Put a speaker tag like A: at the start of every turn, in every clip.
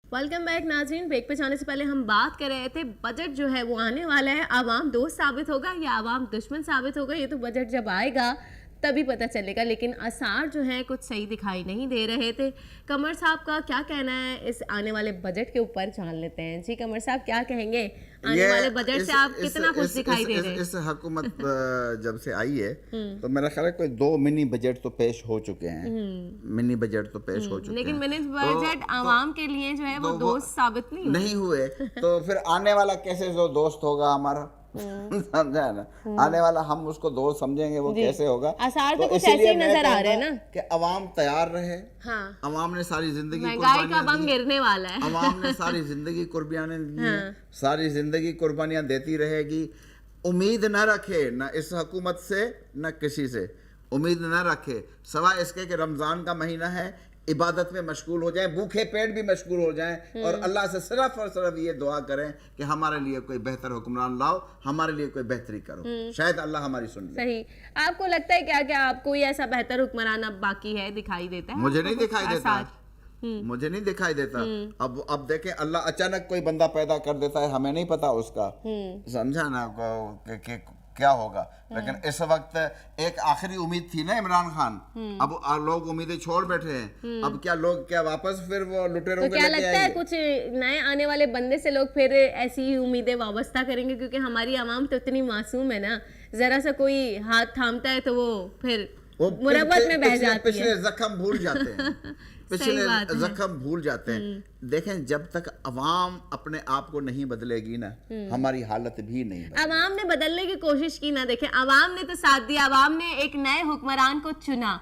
A: Welcome back नाज़रीन। Break पे जाने से पहले हम बात कर रहे थे बजट जो है वो आने वाला है, आवाम दोस्त साबित होगा या आवाम दुश्मन साबित होगा, ये तो बजट जब आएगा तभी पता चलेगा। लेकिन आसार जो है कुछ सही दिखाई नहीं दे रहे थे। कमर साहब का क्या कहना है इस आने वाले बजट के ऊपर जान लेते हैं। जी कमर साहब, क्या कहेंगे आने वाले बजट से आप कितना खुश दिखाई दे रहे हैं?
B: इस हुकूमत जब से आई है तो मेरा ख्याल है कोई 2 मिनी बजट तो पेश हो चुके हैं। मिनी बजट तो पेश हो चुके हैं,
A: लेकिन मिनी बजट आवाम के लिए जो है वो दोस्त साबित नहीं
B: हुए। तो फिर आने वाला कैसे जो दोस्त होगा हमारा, समझा है ना? आने वाला हम उसको दोस्त समझेंगे, वो कैसे होगा?
A: आसार तो कुछ ऐसे ही नजर आ रहे हैं ना
B: कि अवाम तैयार रहे।
A: हाँ,
B: अवाम ने सारी जिंदगी
A: महंगाई का बम गिरने वाला है।
B: अवाम ने सारी जिंदगी कुर्बानियां दी हैं, सारी जिंदगी कुर्बानियां देती रहेगी। उम्मीद न रखे न इस हुकूमत से न किसी से, उम्मीद न रखे सवाए इसके कि रमजान का महीना है, इबादत में मशगूल हो जाएं, भूखे पेट भी मशगूल हो जाएं और अल्लाह से सिर्फ और सिर्फ ये दुआ करें कि हमारे लिए कोई बेहतर हुक्मरान लाओ, हमारे लिए कोई बेहतरी करो। शायद अल्लाह हमारी सुन ले।
A: सही। आपको लगता है क्या क्या आपको कोई ऐसा बेहतर हुक्मरान अब बाकी है, दिखाई देता है?
B: मुझे नहीं दिखाई देता, मुझे नहीं दिखाई देता। अब देखें, अल्लाह अचानक कोई बंदा पैदा कर देता है, हमें नहीं पता उसका, समझा ना कि क्या होगा। लेकिन इस वक्त एक आखिरी उम्मीद थी ना इमरान खान, अब लोग उम्मीदें छोड़ बैठे हैं। अब क्या लोग क्या वापस फिर वो लुटेरों
A: तो क्या लगता है कुछ नए आने वाले बंदे से लोग फिर ऐसी ही उम्मीदें वाबस्ता करेंगे? क्योंकि हमारी आवाम तो इतनी मासूम है ना, जरा सा कोई हाथ थामता है तो वो फिर मुरब्बत में बह जाती है,
B: पिछले जख्म भूल जाते हैं। पिछले जख्म भूल जाते हैं। देखें, जब तक अवाम अपने आप को नहीं बदलेगी ना, हमारी हालत भी नहीं बदलेगी।
A: अवाम ने बदलने की कोशिश की ना, देखें अवाम ने तो साथ दिया, अवाम ने एक नए हुक्मरान को चुना,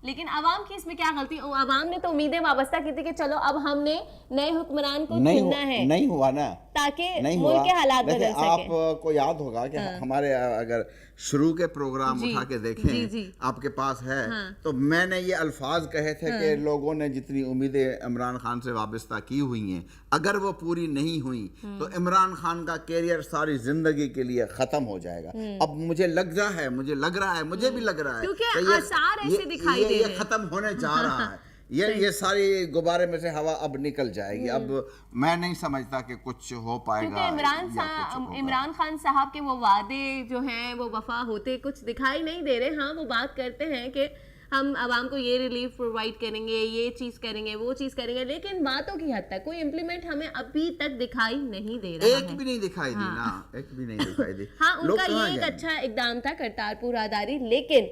A: लेकिन अवाम की इसमें क्या गलती? अवाम ने तो उम्मीदें वाबस्ता की थी कि चलो अब हमने नए हुक्मरान को चुनना है,
B: नहीं हुआ ना,
A: ताकि मुल्क के हालात बदल सके।
B: आपको याद होगा कि हमारे अगर शुरू के प्रोग्राम उठा के देखें, आपके पास है, तो मैंने ये अल्फाज कहे थे कि लोगों ने जितनी उम्मीदें इमरान खान से वाबस्ता की हुई हैं, अगर वो पूरी नहीं हुई तो इमरान खान का कैरियर सारी जिंदगी के लिए खत्म हो जाएगा। अब मुझे लग रहा है, मुझे भी लग रहा है
A: क्योंकि आसार ऐसे दिखाई दे रहे हैं,
B: ये खत्म होने जा रहा है। ये सारी गुब्बारे में से हवा अब निकल जाएगी। अब मैं नहीं समझता कि कुछ हो पाएगा।
A: क्योंकि इमरान खान साहब के वो वादे जो हैं वो वफा होते कुछ दिखाई नहीं दे रहे। हाँ, वो बात करते हैं कि हम आवाम को ये रिलीफ प्रोवाइड करेंगे, ये चीज करेंगे, वो चीज करेंगे, लेकिन बातों की हद तक कोई इम्प्लीमेंट हमें अभी तक दिखाई नहीं दे रहा है।
B: एक भी नहीं दिखाई दी ना, एक भी नहीं दिखाई दी।
A: हाँ, उनका ये एक अच्छा इकदाम था करतारपुर आधारी, लेकिन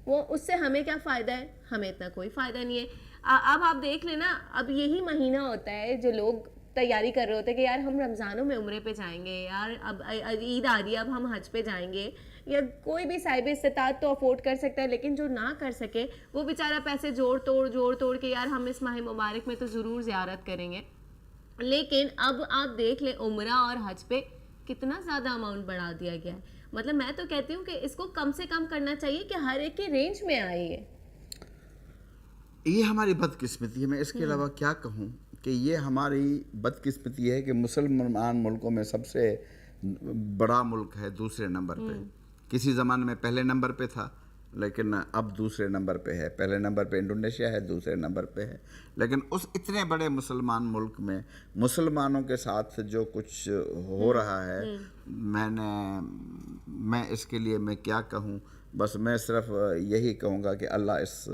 A: वो उससे हमें क्या फायदा है? हमें इतना कोई फायदा नहीं है। अब आप देख लेना, अब यही महीना होता है जो लोग तैयारी कर रहे होते हैं कि यार हम रमज़ानों में उम्रे पे जाएंगे, यार अब ईद आ रही है, अब हम हज पे जाएंगे, या कोई भी साहिब इस्तिताअत तो अफोर्ड कर सकता है, लेकिन जो ना कर सके वो बेचारा पैसे जोड़ तोड़ के यार हम इस माह मुबारक में तो ज़रूर ज़ियारत करेंगे। लेकिन अब आप देख लें उम्रा और हज पे कितना ज़्यादा अमाउंट बढ़ा दिया गया है। मतलब मैं तो कहती हूँ कि इसको कम से कम करना चाहिए कि हर एक की रेंज में आए।
B: ये हमारी बदकिस्मती है, मैं इसके अलावा क्या कहूँ कि ये हमारी बदकिस्मती है कि मुसलमान मुल्कों में सबसे बड़ा मुल्क है दूसरे नंबर पे। किसी ज़माने में पहले नंबर पे था, लेकिन अब दूसरे नंबर पे है। पहले नंबर पे इंडोनेशिया है, दूसरे नंबर पे है। लेकिन उस इतने बड़े मुसलमान मुल्क में मुसलमानों के साथ जो कुछ हो रहा है, मैं इसके लिए मैं क्या कहूँ? बस मैं सिर्फ यही कहूँगा कि अल्लाह इस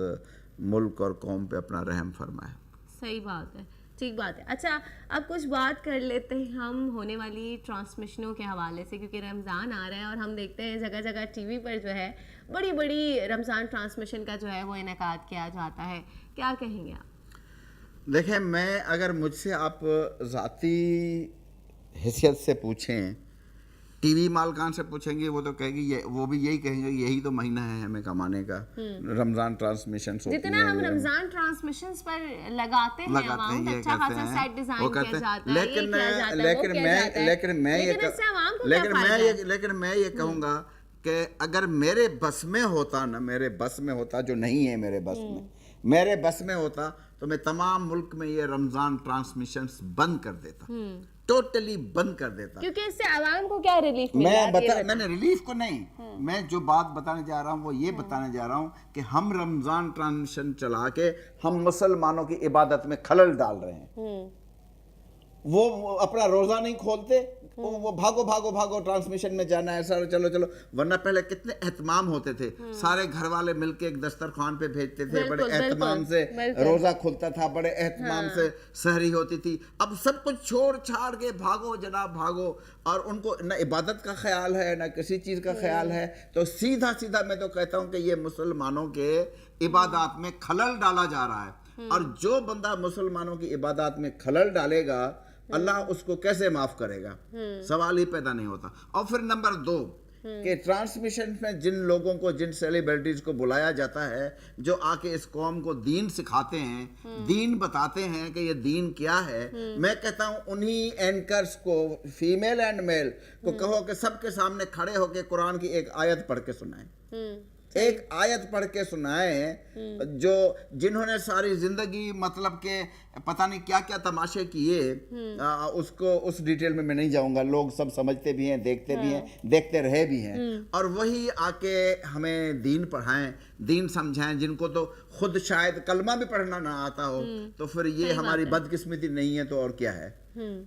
B: मुल्क और कौम पे अपना रहम फरमाए।
A: सही बात है, ठीक बात है। अच्छा, अब कुछ बात कर लेते हैं हम होने वाली ट्रांसमिशनों के हवाले से, क्योंकि रमज़ान आ रहा है और हम देखते हैं जगह जगह टीवी पर जो है बड़ी बड़ी रमज़ान ट्रांसमिशन का जो है वो इनेकाद किया जाता है। क्या कहेंगे आप?
B: देखें, मैं अगर मुझसे आप ज़ाती हैसियत से पूछें, टीवी मालकान से पूछेंगे, वो तो कहेगी, वो भी यही कहेंगे यही तो महीना है हमें कमाने का। रमजान ट्रांसमिशन
A: जितना हम रमजान ट्रांसमिशंस पर लगाते हैं अच्छा खासा सेट डिजाइन किया जाता है,
B: लेकिन मैं ये कहूँगा कि अगर मेरे बस में होता ना, मेरे बस में होता, जो नहीं है मेरे बस में, मेरे बस में होता तो मैं तमाम मुल्क में ये रमजान ट्रांसमिशंस बंद कर देता, टोटली बंद कर देता।
A: क्योंकि इससे आवाम को क्या रिलीफ मिला?
B: मैंने रिलीफ को नहीं, मैं जो बात बताने जा रहा हूँ वो ये बताने जा रहा हूँ कि हम रमजान ट्रांसमिशन चला के हम मुसलमानों की इबादत में खलल डाल रहे हैं। وہ اپنا روزہ نہیں کھولتے, وہ بھاگو بھاگو بھاگو ٹرانسمیشن میں جانا ہے سر, چلو چلو. ورنہ پہلے کتنے اہتمام ہوتے تھے, سارے گھر والے مل کے ایک دسترخوان پہ بھیجتے تھے, بڑے اہتمام سے روزہ کھلتا تھا, بڑے اہتمام سے سحری ہوتی تھی. اب سب کچھ چھوڑ چھاڑ کے بھاگو جناب بھاگو, اور ان کو نہ عبادت کا خیال ہے نہ کسی چیز کا خیال ہے. تو سیدھا سیدھا میں تو کہتا ہوں کہ یہ مسلمانوں کے عبادات میں خلل ڈالا جا رہا ہے, اور جو بندہ مسلمانوں کی عبادات میں خلل ڈالے گا اللہ اس کو کیسے معاف کرے گا, سوال ہی پیدا نہیں ہوتا. اور پھر نمبر 2 کہ ٹرانسمیشن میں جن لوگوں کو, جن سیلیبریٹیز کو بلایا جاتا ہے جو آ کے اس قوم کو دین سکھاتے ہیں, دین بتاتے ہیں کہ یہ دین کیا ہے, میں کہتا ہوں انہی اینکرز کو, فیمیل اینڈ میل کو کہو کہ سب کے سامنے کھڑے ہو کے قرآن کی ایک آیت پڑھ کے سنائیں, ایک آیت پڑھ کے سنائیں, جو جنہوں نے ساری زندگی مطلب کہ پتہ نہیں کیا کیا تماشے کیے, اس کو اس ڈیٹیل میں نہیں جاؤں گا, لوگ سب سمجھتے بھی ہیں, دیکھتے بھی ہیں, دیکھتے رہے بھی ہیں, اور وہی آ کے ہمیں دین پڑھائیں, دین سمجھائیں. جن کو تو خود شاید کلمہ بھی پڑھنا نہ آتا ہو, تو پھر یہ ہماری بدقسمتی نہیں ہے تو اور کیا ہے.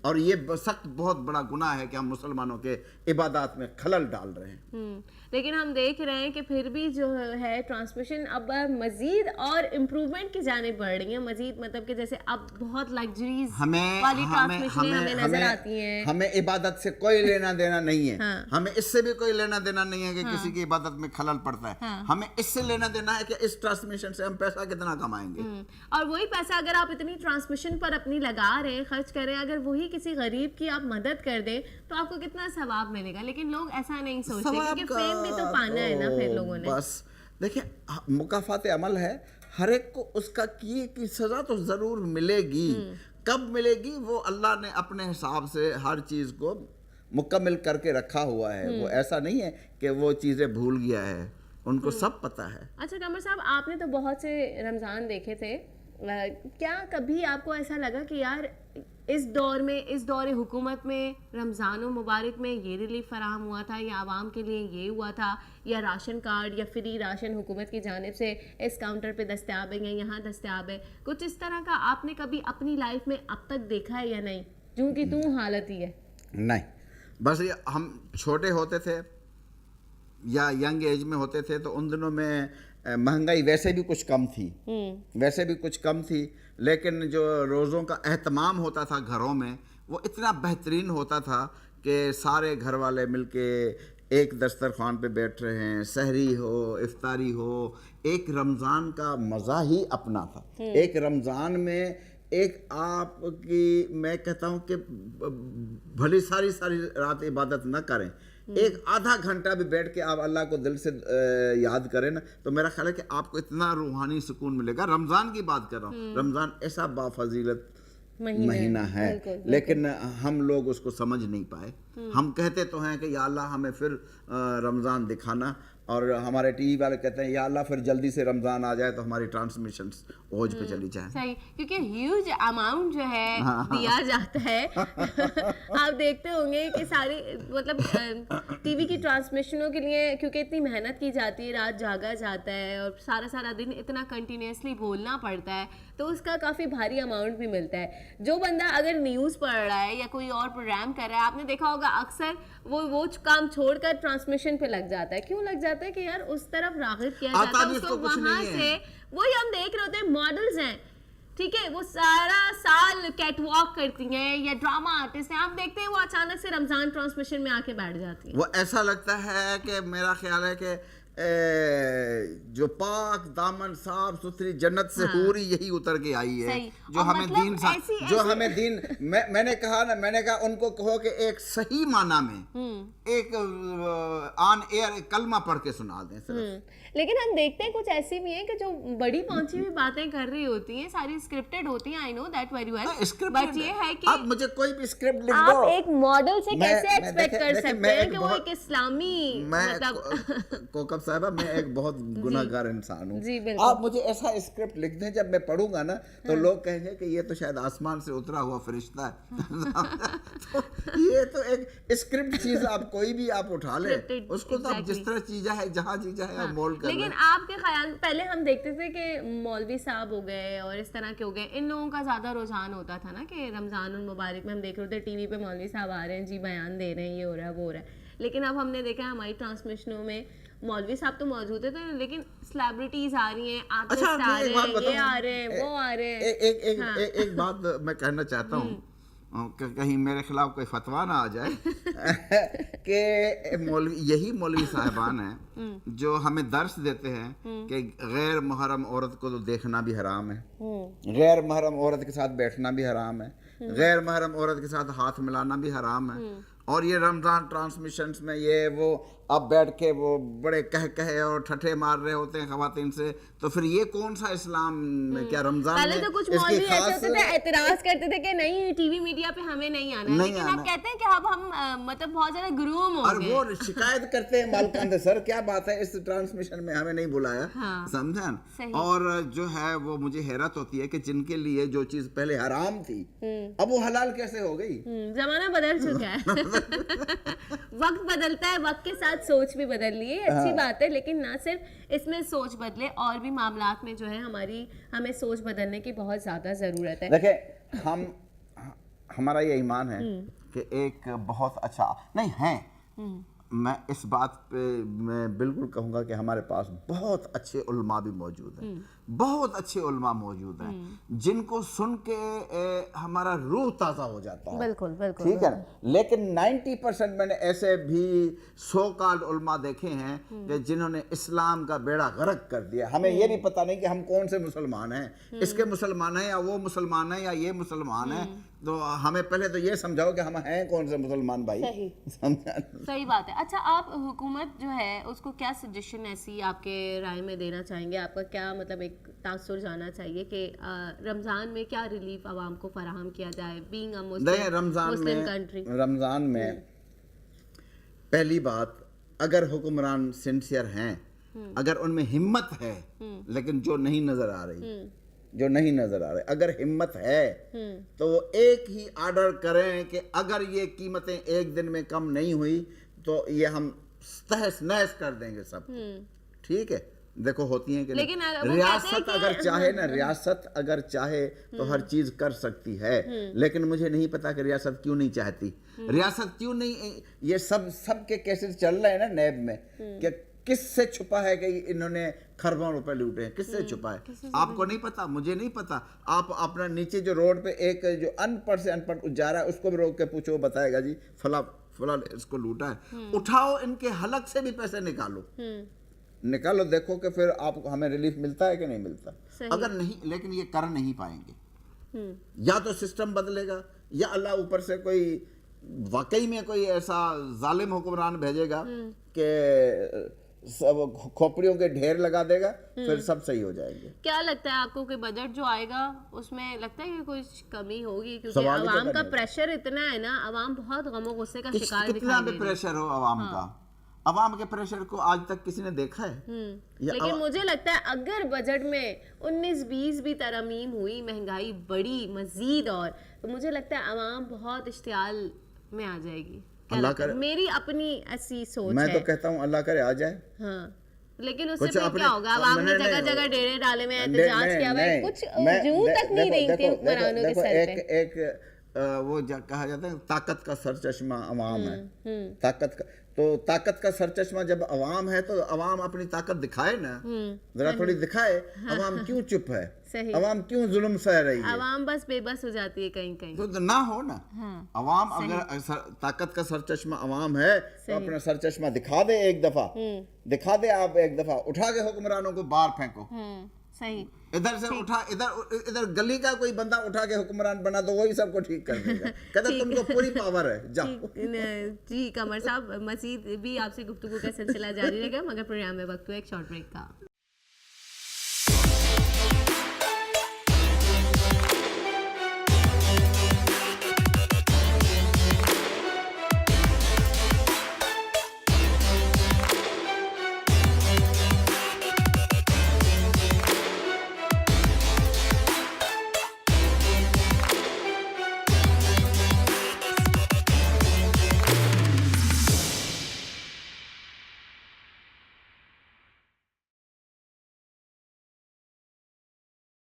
B: اور یہ سخت بہت بڑا گناہ ہے کہ ہم مسلمانوں کے عبادات میں خلل ڈال رہے ہیں.
A: لیکن ہم دیکھ رہے ہیں کہ پھر بھی جو ہے ٹرانسمیشن اب مزید اور امپروومنٹ کی جانب بڑھ رہی ہے, مزید مطلب کہ جیسے اب بہت لگژریز والی ٹرانسمیشن ہمیں نظر آتی ہیں.
B: ہمیں عبادت سے کوئی لینا دینا نہیں ہے, ہمیں اس سے بھی کوئی لینا دینا نہیں ہے کہ کسی کی عبادت میں خلل پڑتا ہے, ہمیں اس سے لینا دینا ہے کہ اس ٹرانسمیشن سے ہم پیسہ کتنا کمائیں گے.
A: اور وہی پیسہ اگر آپ اتنی ٹرانسمیشن پر اپنی لگا رہے ہیں, خرچ کر رہے ہیں, اگر وہی کسی غریب کی آپ مدد کر دیں تو آپ کو کتنا ثواب ملے گا. لیکن لوگ ایسا نہیں سوچتے کیونکہ فیم بھی تو پانا ہے نا پھر لوگوں نے.
B: بس دیکھیں, مکافات عمل ہے, ہر ایک کو اس کا کیے کی سزا تو ضرور ملے گی. کب ملے گی وہ اللہ نے اپنے حساب سے ہر چیز کو مکمل کر کے رکھا ہوا ہے, وہ ایسا نہیں ہے کہ وہ چیزیں بھول گیا ہے, ان کو سب پتہ ہے.
A: اچھا قمر صاحب, آپ نے تو بہت سے رمضان دیکھے تھے, کیا کبھی آپ کو ایسا لگا کہ یار اس دور میں, اس دور حکومت میں رمضان مبارک میں یہ ریلیف فراہم ہوا تھا, یا عوام کے لیے یہ ہوا تھا, یا راشن کارڈ یا فری راشن حکومت کی جانب سے اس کاؤنٹر پہ دستیاب ہے یا یہاں دستیاب ہے, کچھ اس طرح کا آپ نے کبھی اپنی لائف میں اب تک دیکھا ہے یا نہیں, جو کہ حالت ہی ہے؟
B: نہیں, بس یہ ہم چھوٹے ہوتے تھے یا ینگ ایج میں ہوتے تھے تو ان دنوں میں مہنگائی ویسے بھی کچھ کم تھی, لیکن جو روزوں کا اہتمام ہوتا تھا گھروں میں وہ اتنا بہترین ہوتا تھا کہ سارے گھر والے مل کے ایک دسترخوان پہ بیٹھ رہے ہیں, سحری ہو, افطاری ہو. ایک رمضان کا مزہ ہی اپنا تھا. ایک رمضان میں ایک آپ کی, میں کہتا ہوں کہ بھلی ساری رات عبادت نہ کریں, ایک آدھا گھنٹہ بھی بیٹھ کے آپ اللہ کو دل سے یاد کریں نا, تو میرا خیال ہے کہ آپ کو اتنا روحانی سکون ملے گا. رمضان کی بات کر رہا ہوں, رمضان ایسا بافضیلت مہینہ ہے, لیکن ہم لوگ اس کو سمجھ نہیں پائے. ہم کہتے تو ہیں کہ یا اللہ ہمیں پھر رمضان دکھانا, اور ہمارے ٹی وی والے کہتے ہیں یا اللہ پھر جلدی سے رمضان آ جائے تو ہماری ٹرانسمیشنز اوج پہ چلی جائیں.
A: صحیح, کیونکہ ہیوج اماؤنٹ جو ہے دیا جاتا ہے. آپ دیکھتے ہوں گے کہ ساری مطلب ٹی وی کی ٹرانسمیشنوں کے لیے کیونکہ اتنی محنت کی جاتی ہے, رات جاگا جاتا ہے اور سارا دن اتنا کنٹینیوسلی بولنا پڑتا ہے, تو اس کا کافی بھاری اماؤنٹ بھی ملتا ہے. جو بندہ اگر نیوز پڑھ رہا ہے یا کوئی اور پروگرام کر رہا ہے, آپ نے دیکھا ہوگا اکثر وہ کام چھوڑ کر ٹرانسمیشن پہ لگ جاتا ہے. کیوں لگ جاتا ہے کہ یار اس طرف راغب کیا جاتا ہے اس کو, وہاں سے وہی ہم دیکھ رہے ہوتے ہیں ماڈلز ہیں, ٹھیک ہے, وہ سارا سال کیٹ واک کرتی ہیں یا ڈراما آرٹسٹ ہیں, آپ دیکھتے ہیں وہ اچانک سے رمضان ٹرانسمیشن میں آ کے بیٹھ جاتی ہیں.
B: وہ ایسا لگتا ہے کہ میرا خیال ہے کہ جو پاک دامن صاف ستھری جنت سے حوری یہی اتر کے آئی ہے, جو ہمیں دین جو ہمیں دین, میں نے کہا ان کو کہو کہ ایک صحیح معنی میں ایک آن ایئر کلمہ پڑھ کے سنا دیں صرف.
A: لیکن ہم دیکھتے ہیں کچھ ایسی بھی ہیں کہ جو بڑی پہنچی ہوئی باتیں کر رہی ہوتی ہیں, ساری اسکرپٹڈ ہوتی ہیں, I know that very well, but یہ ہے کہ
B: آپ مجھے کوئی بھی اسکرپٹ لکھ دو,
A: آپ ایک ماڈل سے کیسے ایکسپیکٹ کر سکتے ہیں کہ وہ ایک اسلامی
B: مطلب साहिबा मैं एक बहुत गुनाहगार इंसान हूँ,
A: जी, बिल्कुल।
B: आप मुझे ऐसा स्क्रिप्ट लिख दें जब मैं पढ़ूंगा ना तो लोग कहेंगे कि ये तो शायद आसमान से उतरा हुआ फरिश्ता है। तो ये तो एक स्क्रिप्ट चीज आप कोई भी आप उठा ले,
A: Scripted,
B: उसको तो आप जिस तरह चीजा है जहाँ चीजा है आप मोल्ड कर
A: लेकिन
B: लें।
A: आपके ख्याल पहले हम देखते थे कि मौलवी साहब हो गए और इस तरह के हो गए, इन लोगों का ज्यादा रुझान होता था ना कि रमजान उल मुबारक में हम देख रहे थे टीवी पे मौलवी साहब आ रहे हैं जी, बयान दे रहे हैं, ये हो रहा है वो हो रहा है। लेकिन अब हमने देखा है हमारी ट्रांसमिशनों में मौलवी साहब तो मौजूद थे, लेकिन सेलिब्रिटीज आ रही हैं, आर्टिस्ट
B: अच्छा,
A: आ
B: मैं एक
A: रहे
B: बात
A: हैं, ये
B: बताऊं,
A: आ रहे हैं, वो आ रहे हैं।
B: एक बात मैं कहना चाहता हूँ कि कहीं मेरे खिलाफ कोई फतवा ना आ जाए कि यही मौलवी साहिबान हैं जो हमें दर्स देते हैं कि गैर मुहर्रम औरत को तो देखना भी हराम है, गैर मुहर्रम औरत के साथ बैठना भी हराम है, गैर मुहर्रम औरत के साथ हाथ मिलाना भी हराम है। और ये रमजान ट्रांसमिशंस में ये वो अब बैठ के वो बड़े कहे और ठठे मार रहे होते हैं खवातीन से, तो फिर ये कौन सा इस्लाम में, क्या रमजान
A: पहले
B: में
A: तो कुछ
B: इसकी
A: मौलवी ऐसे
B: खास
A: होते थे, एतराज करते थे कि नहीं टीवी मीडिया पे हमें नहीं आना है,
B: नहीं
A: लेकिन
B: आना।
A: अब कहते हैं कि अब हम मतलब बहुत ज्यादा ग्रूम हो
B: और
A: गए।
B: वो शिकायत करते हैं मालकान से, सर क्या बात है इस ट्रांसमिशन में हमें नहीं बुलाया,
A: हाँ,
B: समझन।
A: सही।
B: और जो है वो मुझे हैरत होती है कि जिनके लिए जो चीज पहले हराम थी अब वो हलाल कैसे हो गई।
A: जमाना बदल चुका है। वक्त बदलता है, वक्त के साथ सोच भी बदल ली है, अच्छी बात है, लेकिन ना सिर्फ इसमें सोच बदले और भी मामलात में जो है हमें सोच बदलने की बहुत ज्यादा जरूरत है।
B: देखिए हमारा ये ईमान है कि एक बहुत अच्छा नहीं है, मैं इस बात पे मैं बिल्कुल कहूँगा कि हमारे पास बहुत अच्छे उलमा भी मौजूद हैं, बहुत अच्छे उलमा मौजूद हैं जिनको सुन के हमारा रूह ताज़ा हो जाता है।
A: बिल्कुल बिल्कुल,
B: ठीक है ना, लेकिन 90% मैंने ऐसे भी सो कॉल्ड उलमा देखे हैं कि जिन्होंने इस्लाम का बेड़ा गर्क कर दिया। हमें ये भी पता नहीं कि हम कौन से मुसलमान हैं, इसके मुसलमान हैं या वो मुसलमान है या ये मुसलमान है, तो हमें पहले तो ये समझाओ कि हम हैं कौन से मुसलमान भाई।
A: सही।
B: समझा?
A: सही बात है। अच्छा, आप हुकूमत जो है उसको क्या सजेशन ऐसी आपके राय में देना चाहेंगे, आपका क्या मतलब एक तासुर जाना चाहिए कि रमज़ान में क्या रिलीफ आवाम को फराहम किया जाए, being a Muslim country.
B: Ramzan में पहली बात, अगर हुक्मरान सिंसियर हैं, अगर उनमें हिम्मत है, लेकिन जो नहीं नजर आ रही, अगर हिम्मत है तो वो एक ही ऑर्डर करें कि अगर ये कीमतें एक दिन में कम नहीं हुई तो ये हम तहस नहस कर देंगे सब। ठीक है, देखो होती हैं कि
A: लेकिन
B: रियासत अगर चाहे ना, रियासत अगर चाहे तो हर चीज कर सकती है, लेकिन मुझे नहीं पता कि रियासत क्यों नहीं चाहती, रियासत क्यों नहीं। ये सब के केसेस चल रहे हैं ना नैब में कि किससे छुपा है कि इन्होंने खरबों रुपए लूटे हैं, किससे छुपा है, आपको नहीं पता, मुझे नहीं पता। आप अपना नीचे जो रोड पे एक जो अनपढ़ से अनपढ़ जा रहा है उसको भी रोक के पूछो, वो बताएगा जी फला इसको लूटा है। उठाओ, इनके हलक से भी पैसे निकालो, देखो कि फिर आपको हमें रिलीफ मिलता है कि नहीं मिलता। अगर नहीं, लेकिन ये कर नहीं पाएंगे, या तो सिस्टम बदलेगा या अल्लाह ऊपर से कोई वाकई में कोई ऐसा जालिम हुक्मरान भेजेगा कि सब खोपड़ियों के ढेर लगा देगा, फिर सब सही हो जाएंगे।
A: क्या लगता है आपको कि बजट जो आएगा उसमें लगता है कि कुछ कमी होगी, क्योंकि आवाम का प्रेशर इतना है ना, आवाम बहुत गमो गुस्से का शिकार
B: कितना भी प्रेशर हो आवाम का, अवाम के प्रेशर को आज तक किसी ने देखा है?
A: लेकिन मुझे लगता है अगर बजट में 19-20 भी तरमीम हुई, महंगाई बढ़ी मजीद, और तो मुझे लगता है अवाम बहुत इश्तियाल में आ जाएगी।
B: अल्लाह करे,
A: मेरी अपनी ऐसी सोच
B: मैं
A: है।
B: तो कहता हूँ अल्लाह करे आ जाए।
A: हाँ, लेकिन उससे फिर क्या होगा? अवाम ने जगह जगह डेरे डाले में एहतजाज किया हुआ है, कुछ जूं तक नहीं रही थी हुक्मरानों के सर पे।
B: एक वो कहा जाता है ताकत का सरचश्मा अवाम है, ताकत का सरचश्मा जब अवाम है तो अवाम अपनी ताकत दिखाए ना, जरा थोड़ी दिखाए। अवाम क्यों चुप है, अवाम क्यों जुल्म सह रही है?
A: अवाम बस बेबस हो जाती है कहीं कहीं,
B: तो ना हो ना। अवाम अगर ताकत का सरचश्मा अवाम है तो अपना सरचश्मा दिखा दे एक दफा, दिखा दे आप एक दफा, उठा के हुक्मरानों को बाहर फेंको।
A: सही,
B: इधर से उठा, इधर गली का कोई बंदा उठा के हुक्मरान बना दो, वही सबको ठीक कर देगा। कहता तुमको पूरी पावर है, जाओ।
A: जी कमर साहब, मजीद भी आपसे गुफ्तगू का सिलसिला जारी रहेगा, मगर प्रोग्राम में वक्त हुआ एक शॉर्ट ब्रेक का।